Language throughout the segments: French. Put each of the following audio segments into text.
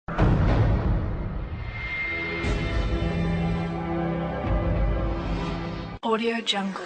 Audio Jungle.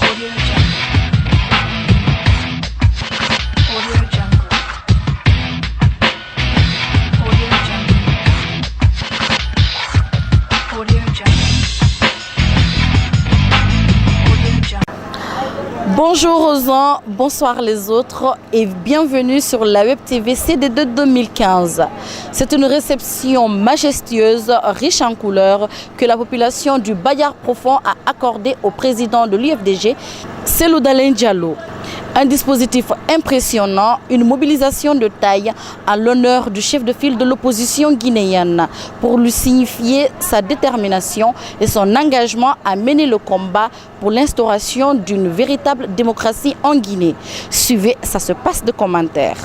Audio Jungle. Audio Jungle. Audio Jungle. Audio Jungle. Audio Jungle. Bonjour aux uns, bonsoir les autres et bienvenue sur la Web TV CD2 2015. C'est une réception majestueuse, riche en couleurs que la population du Bayard Profond a accordée au président de l'UFDG, Cellou Dalein Diallo. Un dispositif impressionnant, une mobilisation de taille en l'honneur du chef de file de l'opposition guinéenne pour lui signifier sa détermination et son engagement à mener le combat pour l'instauration d'une véritable démocratie en Guinée. Suivez, ça se passe de commentaires.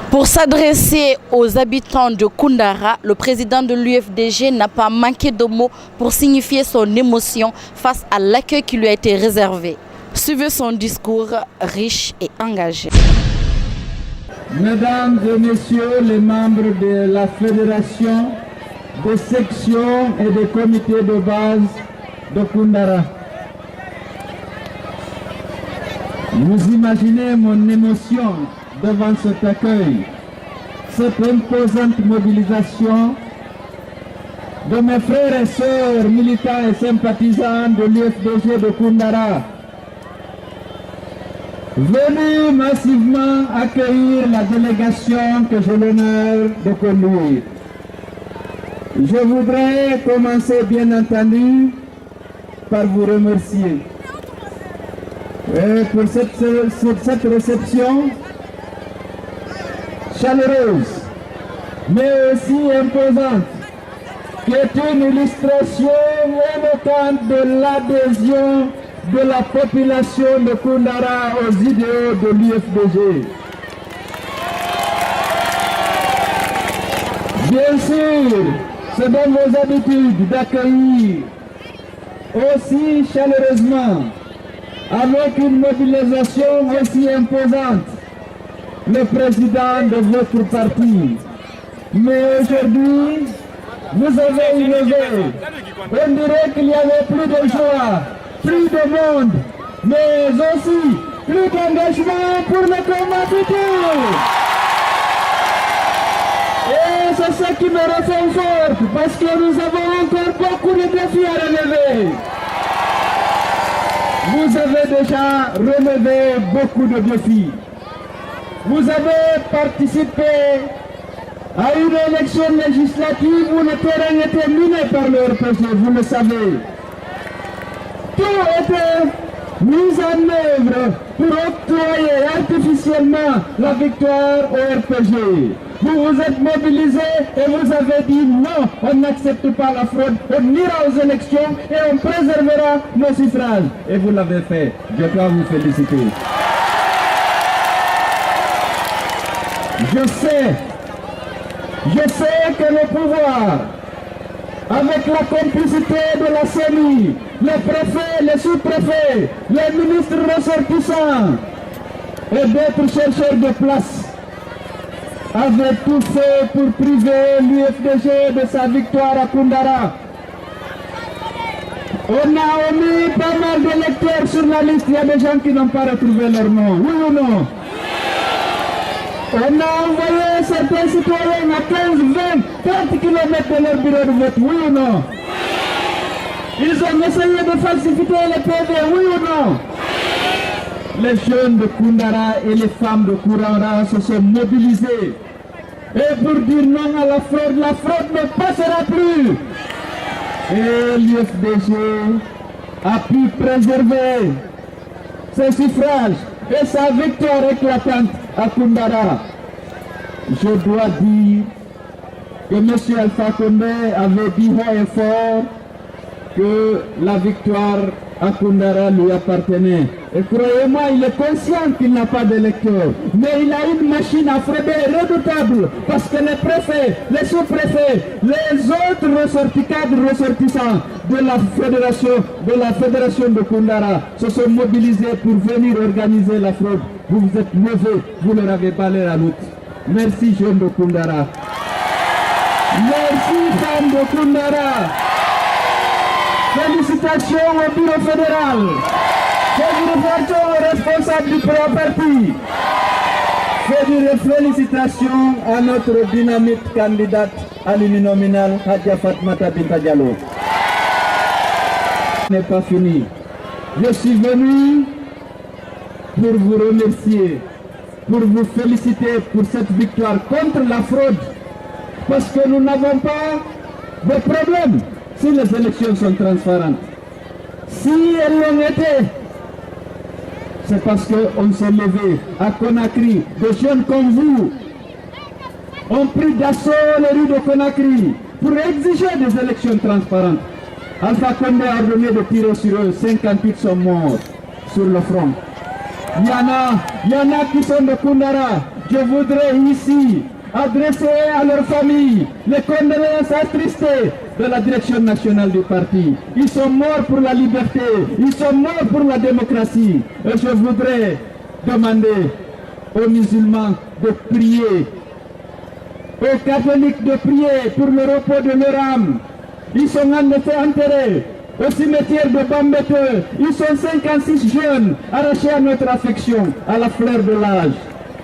Pour s'adresser aux habitants de Koundara, le président de l'UFDG n'a pas manqué de mots pour signifier son émotion face à l'accueil qui lui a été réservé. Suivez son discours riche et engagé. Mesdames et messieurs les membres de la fédération des sections et des comités de base de Koundara, vous imaginez mon émotion devant cet accueil, cette imposante mobilisation de mes frères et sœurs militants et sympathisants de l'UFDG de Koundara, venus massivement accueillir la délégation que j'ai l'honneur de conduire. Je voudrais commencer bien entendu par vous remercier pour cette réception chaleureuse, mais aussi imposante, qui est une illustration éloquente de l'adhésion de la population de Koundara aux idéaux de l'UFDG. Bien sûr, c'est dans vos habitudes d'accueillir aussi chaleureusement, avec une mobilisation aussi imposante, le président de votre parti. Mais aujourd'hui, vous avez innové. On dirait qu'il y avait plus de joie, plus de monde, mais aussi plus d'engagement pour le combat futur. Et c'est ça qui me réconforte, parce que nous avons encore beaucoup de défis à relever. Vous avez déjà relevé beaucoup de défis. Vous avez participé à une élection législative où le terrain était miné par le RPG, vous le savez. Tout était mis en œuvre pour octroyer artificiellement la victoire au RPG. Vous vous êtes mobilisés et vous avez dit non, on n'accepte pas la fraude, on ira aux élections et on préservera nos suffrages. Et vous l'avez fait, je dois vous féliciter. Je sais que le pouvoir, avec la complicité de la CENI, les préfets, les sous-préfets, les ministres ressortissants et d'autres chercheurs de place, avaient tout fait pour priver l'UFDG de sa victoire à Koundara. On a omis pas mal d'électeurs sur la liste, il y a des gens qui n'ont pas retrouvé leur nom, oui ou non? On a envoyé certains citoyens à 15, 20, 30 km de leur bureau de vote, oui ou non? Ils ont essayé de falsifier les PV, oui ou non? Les jeunes de Koundara et les femmes de Kourara se sont mobilisés. Et pour dire non à la fraude ne passera plus. Et l'UFDG a pu préserver ses suffrages et sa victoire éclatante à Koundara. Je dois dire que M. Alpha Condé avait dit haut et fort que la victoire à Koundara lui appartenait. Et croyez-moi, il est conscient qu'il n'a pas d'électeurs. Mais il a une machine à frauder redoutable parce que les préfets, les sous-préfets, les autres ressortissants de la fédération de Koundara se sont mobilisés pour venir organiser la fraude. Vous êtes mauvais, vous leur avez balayé la route. Merci, jeunes de Koundara. Merci, femmes de Koundara. Félicitations au bureau fédéral. Félicitations aux responsables du parti. Félicitations à notre dynamique candidate à l'uninominal Hadja Fatmata Binta Diallo. Ce n'est pas fini. Je suis venu pour vous remercier, pour vous féliciter pour cette victoire contre la fraude. Parce que nous n'avons pas de problème si les élections sont transparentes. Si elles l'ont été, c'est parce qu'on s'est levé à Conakry. Des jeunes comme vous ont pris d'assaut les rues de Conakry pour exiger des élections transparentes. Alpha Condé a ordonné de tirer sur eux, 58 sont morts sur le front. Il y en a qui sont de Koundara. Je voudrais ici adresser à leurs familles les condoléances attristées de la direction nationale du parti. Ils sont morts pour la liberté, ils sont morts pour la démocratie. Et je voudrais demander aux musulmans de prier, aux catholiques de prier pour le repos de leur âme. Ils sont en effet enterrés au cimetière de Bambete. Ils sont 56 jeunes arrachés à notre affection, à la fleur de l'âge.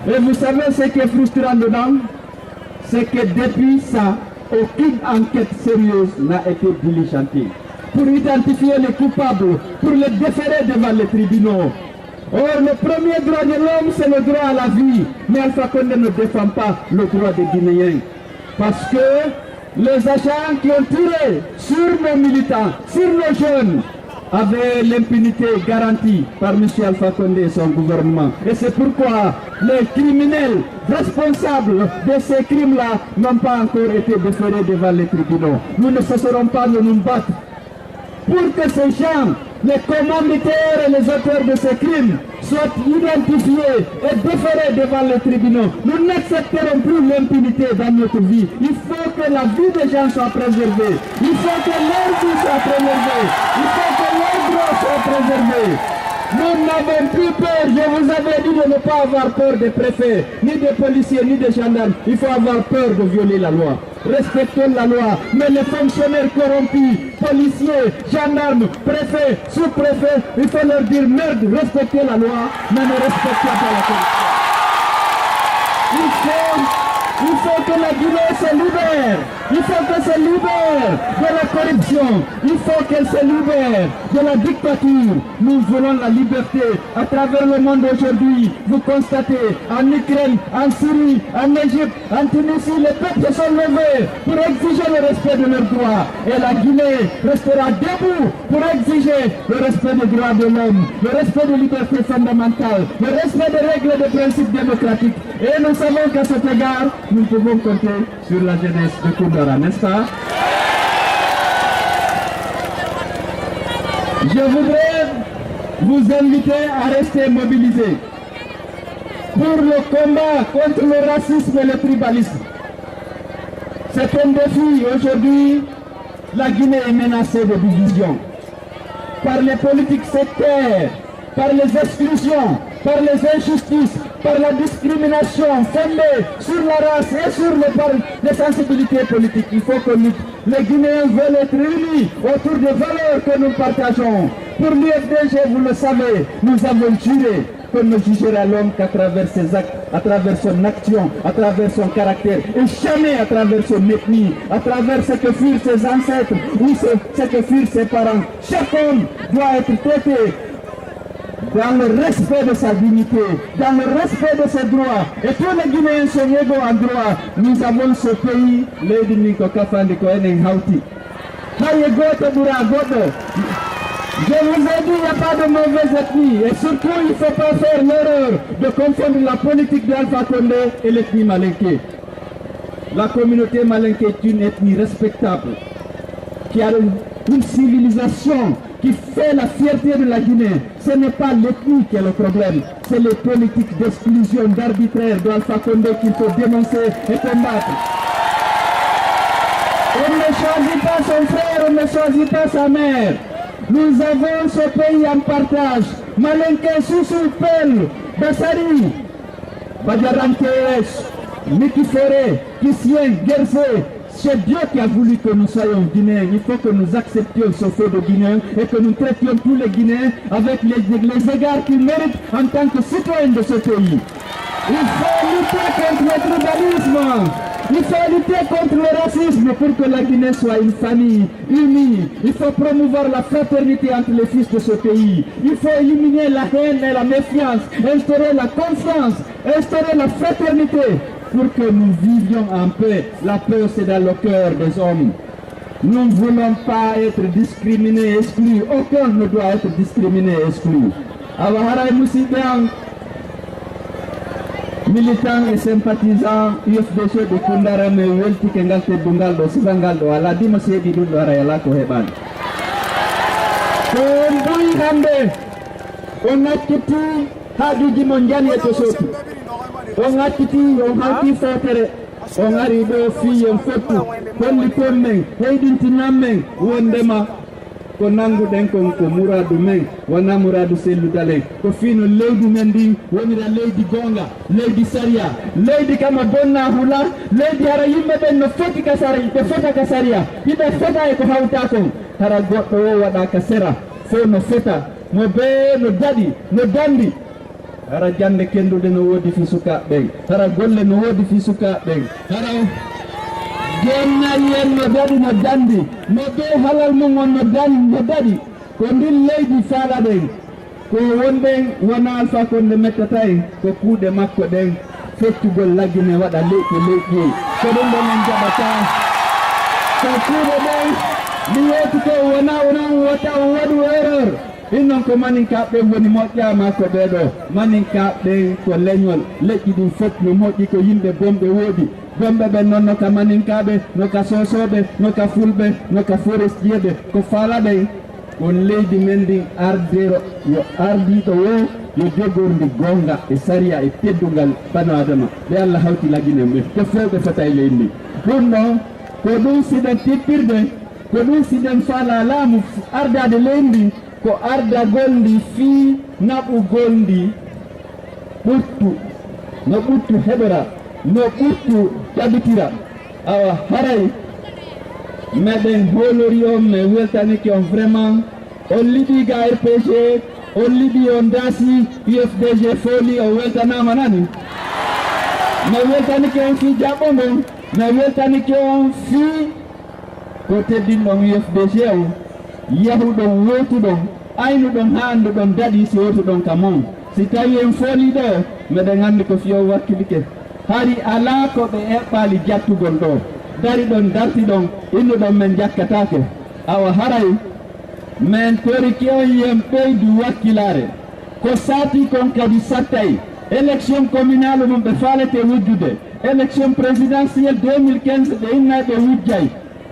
Et vous savez ce qui est frustrant dedans? C'est que depuis ça, aucune enquête sérieuse n'a été diligentée pour identifier les coupables, pour les déférer devant les tribunaux. Or, le premier droit de l'homme, c'est le droit à la vie. Mais Alpha Condé ne défend pas le droit des Guinéens. Parce que les agents qui ont tiré sur nos militants, sur nos jeunes, avait l'impunité garantie par M. Alpha Condé et son gouvernement. Et c'est pourquoi les criminels responsables de ces crimes-là n'ont pas encore été déférés devant les tribunaux. Nous ne cesserons pas de nous battre pour que ces gens, les commanditaires et les auteurs de ces crimes, soient identifiés et déférés devant les tribunaux. Nous n'accepterons plus l'impunité dans notre vie. Il faut que la vie des gens soit préservée. Il faut que leur vie soit préservée. Il faut que leurs droits soient préservés. Nous n'avons plus peur. Je vous avais dit de ne pas avoir peur des préfets, ni des policiers, ni des gendarmes. Il faut avoir peur de violer la loi. Respectons la loi. Mais les fonctionnaires corrompus, policiers, gendarmes, préfets, sous-préfets, il faut leur dire merde, respectez la loi, mais ne respectez pas la corruption. Il faut que la Guinée se libère. Il faut qu'elle se libère de la corruption. Il faut qu'elle se libère de la dictature. Nous voulons la liberté à travers le monde aujourd'hui. Vous constatez, en Ukraine, en Syrie, en Égypte, en Tunisie, les peuples se sont levés pour exiger le respect de leurs droits. Et la Guinée restera debout pour exiger le respect des droits de l'homme, le respect des libertés fondamentales, le respect des règles et des principes démocratiques. Et nous savons qu'à cet égard, nous pouvons compter sur la jeunesse de Koundara, n'est-ce pas? Je voudrais vous inviter à rester mobilisés pour le combat contre le racisme et le tribalisme. C'est un défi. Aujourd'hui, la Guinée est menacée de division par les politiques sectaires, par les exclusions, par les injustices, par la discrimination fondée sur la race et sur les sensibilités politiques. Il faut que les Guinéens veulent être unis autour des valeurs que nous partageons. Pour l'UFDG, vous le savez, nous avons juré qu'on ne jugera l'homme qu'à travers ses actes, à travers son action, à travers son caractère, et jamais à travers son ethnie, à travers ce que furent ses ancêtres ou ce que furent ses parents. Chaque homme doit être traité dans le respect de sa dignité, dans le respect de ses droits. Et tous les Guinéens sont égaux en droit. Nous avons ce pays, Lady Niko Kafandi Koenen Hauti. Je vous ai dit, il n'y a pas de mauvaise ethnie. Et surtout, il ne faut pas faire l'erreur de confondre la politique d'Alpha Condé et l'ethnie malinké. La communauté malinké est une ethnie respectable, qui a une civilisation qui fait la fierté de la Guinée. Ce n'est pas l'ethnie qui est le problème, c'est les politiques d'exclusion, d'arbitraire d'Alpha Condé qu'il faut dénoncer et combattre. On ne choisit pas son frère, on ne choisit pas sa mère. Nous avons ce pays en partage. Malinké, Soussou, Pel, Bassari, Badjarankesh, Mikifore, Kissien, Gersé. C'est Dieu qui a voulu que nous soyons Guinéens. Il faut que nous acceptions ce fait de Guinéens et que nous traitions tous les Guinéens avec les égards qu'ils méritent en tant que citoyens de ce pays. Il faut lutter contre le tribalisme. Il faut lutter contre le racisme pour que la Guinée soit une famille unie. Il faut promouvoir la fraternité entre les fils de ce pays. Il faut éliminer la haine et la méfiance, instaurer la confiance, instaurer la fraternité pour que nous vivions en paix. La paix, c'est dans le cœur des hommes. Nous ne voulons pas être discriminés, exclus. Aucun ne doit être discriminé, exclu. Avaharay Moussibian, militants et sympathisants UFDG de Koundara me welti ke ngalte bungaldo sibangaldo ala dima seedi dum do arayala ko heban ko mbuyi hande on akkiti haajuji mon jani e to soti on akkiti on hawti fotere on ari do fi on fottu holli kon men heydintinam men wondema ko nanguɗen kon ko mouradu men wona mouradu selludalen ko fino leydi men ndi wonira leydi gonga, leydi saria, leydi kama bonna hula, leydi hara yimɓe ɓen no foti ka sari ɓe fota ka saria yiɓe fota e ko hawta kon hara goɗɗo o waɗa ka sera fo no fota mo be no daɗi no dandi hara jande kendude no woodi fi sukaɓe ɓen hara golle no woodi fi sukaɓe ɓen hara Gennayen no daɗi no dandi no be halal mum on no daɗi ko ndin leydi faala ɗen ko wonɓen wona Alpha Condé mettata en ko kuuɗe makko ɗen feccugol laggine waɗa leyɗe leyɗi ko ɗum ɗon en jaɓata ko kuuɗe ɗen mi yettike wona wota on waɗu erreur innon ko maninkaɓe woni moƴƴama ko ɓeɗo maninkaɓe ko leñol leƴƴi ɗin fof no moƴƴi ko yimɓe bomɓe woodi gombe ɓen noon no ka maninkaɓe no ka sosoɓe no ka fulɓe no ka forestier ko faalaɗen on leydi men ndin ardero yo ardiɗo o yo jogordi gonga e saria e teddungal bano adama ɓe Allah hawti laginen ɓe ko fewɓe fota e leydi ndi ɗum ɗon ko ɗum siɗen tippirde ko ɗum siɗen faala laamu ardade leydi ndi ko ardagol ndi fii naɓugol ndi ɓurtu no ɓurtu heɓora no ɓurtu tabitira awa haray meɗen holori on mi weltaniki on vraiment on liɗi ga RPG on liɗi on daasi UFDG foli o weltanama nani mi weltaniki on fii jaɓɓo ngon mi weltaniki on fii ko teddinɗon UFDG o yahuɗon wotuɗon aynuɗon ha anduɗon daɗi si wotuɗon ka mon si tawi en fooli ɗo meɗen anndi ko fiyo wakkilike hari alaa ko ɓe eɓɓaali jattugol ɗo dari ɗon darti ɗon innuɗon men jakkatake awa haray men toriki on yen ɓeydu wakkilaare ko saati kon kadi sattay élection communale mum ɓe faalete wujjude élection présidentielle 2015 ɓe innaɓe wujjay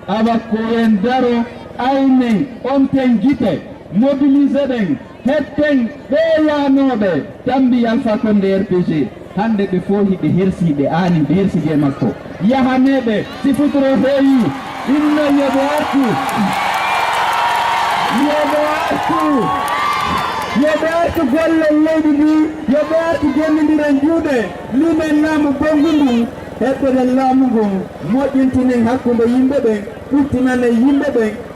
awa ko en daro aynen onten gite mobilise ɗen hetten ɓeyanoɓe tambi Alpha Condé RPG hande ɓe fo hiɓe hersiɓe aani ɓe herside e makko yahaneɓe si futuro heewi inno yoɓe artu yoɓe artu gollel leydi ndi yoɓe artu gollodiren juuɗe limen laamu bongu ndu heɓɓeden laamu ngu moƴƴintinen hakkude yimɓe ɓen ɓurtinane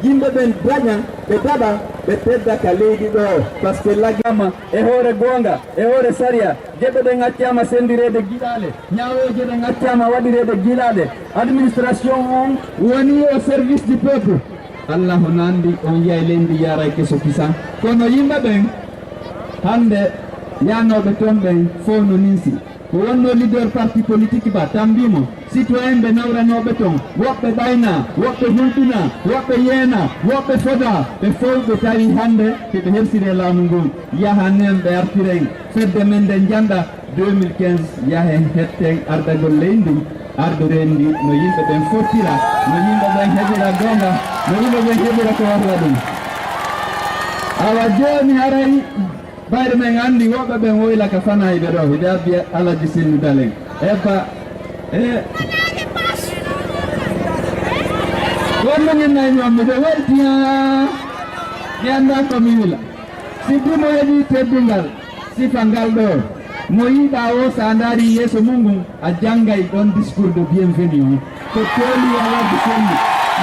yimɓe ɓen daña ɓe daɗa ɓe tedda ka leydi ɗo par ce que laggama e hoore goonga e hoore saria geɓe ɗen accama sendirede giɗale ñawoje ɗen accama waɗirede giɗade administration on woni au service du peuple allah hono andi on yiyay leydi yaray keso kisan kono yimɓe ɓen hande yanoɓe toon ɓen fof no ninsi ko wonno leader parti politique ba tambimo citoyen ɓe nawranoɓe toon woɓɓe ɓayna woɓɓe hulɓina woɓɓe yeena woɓɓe foda ɓe fof ɓe tawi hande keɓe hersire laamu ngun yahanen ɓe artiren fedde men nde janda 2015 yahen hetten ardagol leydi ndin ardoren ndi no yimɓe ɓen fottira no yimɓe ɓen heɓira gonga no yimɓe ɓen heɓira ko warla ɗum awa joni haray bayre men andi woɓɓe ɓen woyla ka fanayɓe ɗo hiɗe abbi alaji sinnu dalen eba wonno ñinnayi on miɗo weltiya mi anda komi wila si dumo heeɓi teddungal sifa ngal ɗo mo yiɗa o sa daari yeeso mum a janggay ɗon discours de bienvenu on ko tooli alaji sinnu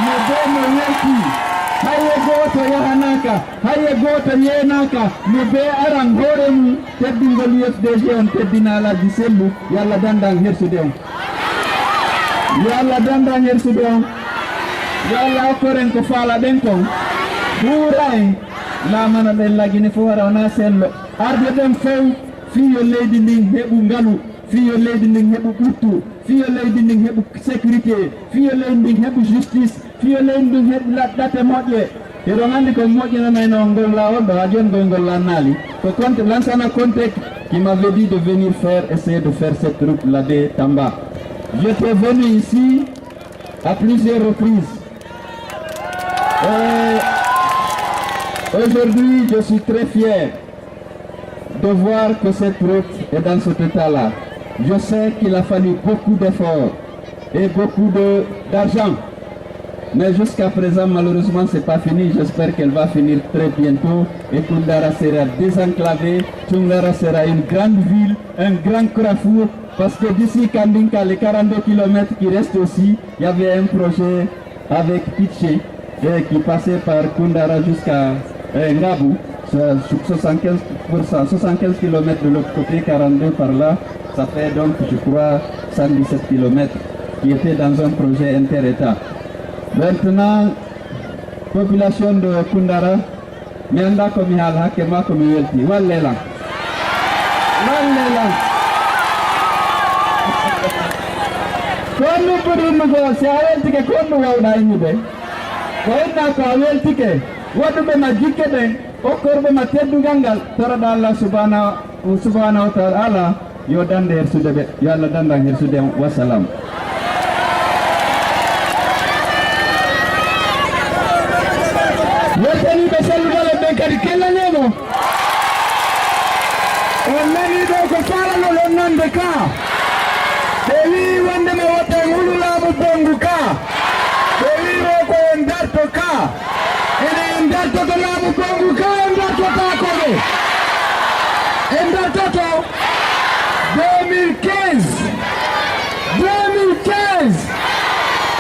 no be mo welti haye gooto yahanaka haye gooto yeenaka no be aran hoore mum teddingol UFDG on teddina alaji sellu yo Allah dandan hersude on yo Allah dandan hersude on yo Allah okkoren ko faala ɗen kon huura en lamana ɗen lagine fo wara wona sello arde ɗen fof fiyo leydi ndin heɓu ngalu fiyo leydi ndin heɓu ɓurtu fiyo leydi ndin heɓu sécurité fiyo leydi ndin heɓu justice fiyo leydi ndin heɓu ɗate moƴƴe eɗon anndi ko moƴƴinanayno ngol lawol ɗo ha joni ngol lannali ko Conté Lansana Conté qui m'avait dit de venir essayer de faire cette route là de Tamba. J'étais venu ici à plusieurs reprises et aujourd'hui je suis très fier de voir que cette route est dans cet état-là. Je sais qu'il a fallu beaucoup d'efforts et beaucoup d'argent. Mais jusqu'à présent, malheureusement, c'est pas fini. J'espère qu'elle va finir très bientôt et Koundara sera désenclavé. Koundara sera une grande ville, un grand carrefour. Parce que d'ici Kandinka, les 42 km qui restent aussi, il y avait un projet avec Pitché qui passait par Koundara jusqu'à Ngabou. 75 km de l'autre côté, 42 par là. Ça fait donc, je crois, 117 km qui étaient dans un projet inter-État. Maintenant, population de Koundara, mi anda ko mi haala hakke ma ko mi welti wallelan konnu ɓuɗinnugo si a weltike konnu wawɗa immude ko inna ko a weltike waɗuɓe ma jikke ɓen okkorɓe ma teddugal ngal toroɗa Allah subhanahu wa ta'ala yo dande hersude ɓe yo Allah dandan hersude on wassalam. Wettaniɓe sellugale ɓen kadi kellanemo on nani ɗo ko falanol on nande ka ɓe wi wondema woten hululamu bongu ka ɓe wi o ko en darto ka ene en dartoto laamu bongu ka en darto moto 2015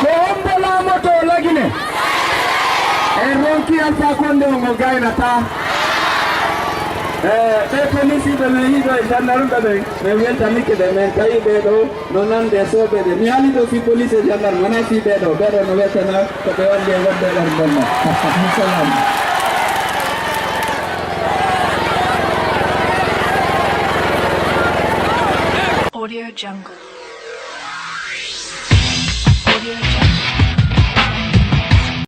ko hombola moto lagine e ronki Alpha Condé ngo gaynata ɓe policiɓe men yiɗo e gendarme ɓe ɓe weltanike ɓe men tawi ɓeɗo no nande soɓeɗe mi haaliɗo fi police e gendarme wona fi ɓeɗo no weltana ko ɓe wandi e wonde ɗan bonna salam. Audio Jungle. Audio Jungle.